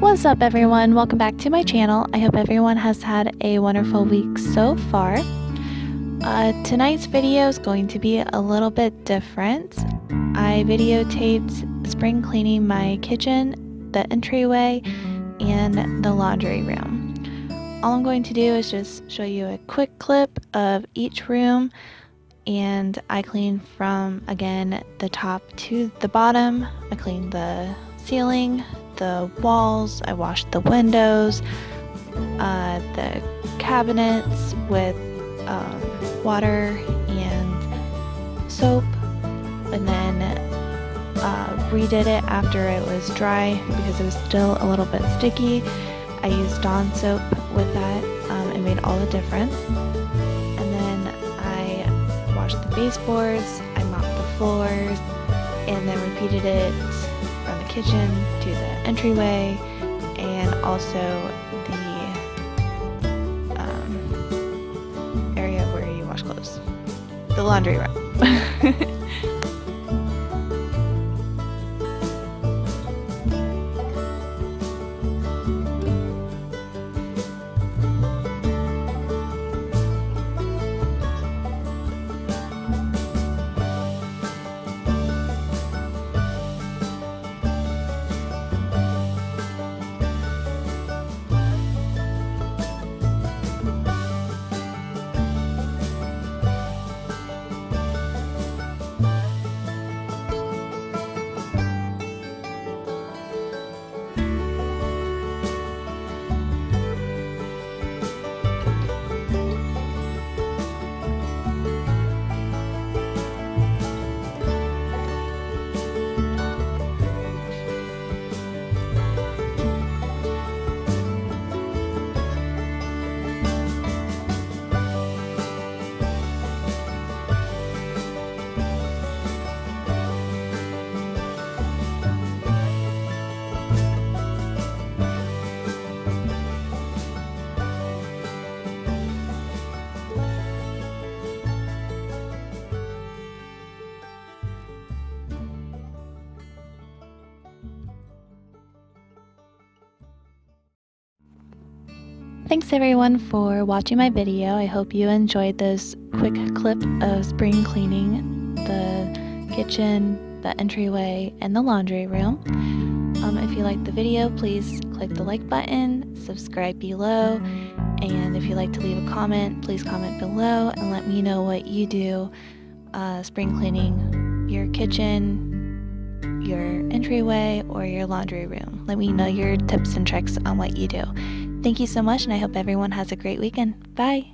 What's up everyone? Welcome back to my channel. I hope everyone has had a wonderful week so far. Tonight's video is going to be a little bit different. I videotaped spring cleaning my kitchen, the entryway, and the laundry room. All I'm going to do is just show you a quick clip of each room, and I cleaned from, again, the top to the bottom. I cleaned the ceiling, the walls, I washed the windows, the cabinets with water and soap, and then redid it after it was dry because it was still a little bit sticky. I used Dawn soap with that. It made all the difference. And then I washed the baseboards, I mopped the floors, and then repeated it from the kitchen to the entryway, and also the area where you wash clothes, the laundry room. Thanks everyone for watching my video. I hope you enjoyed this quick clip of spring cleaning the kitchen, the entryway, and the laundry room. If you liked the video, please click the like button, subscribe below, and if you'd like to leave a comment, please comment below and let me know what you do spring cleaning your kitchen, your entryway, or your laundry room. Let me know your tips and tricks on what you do. Thank you so much, and I hope everyone has a great weekend. Bye!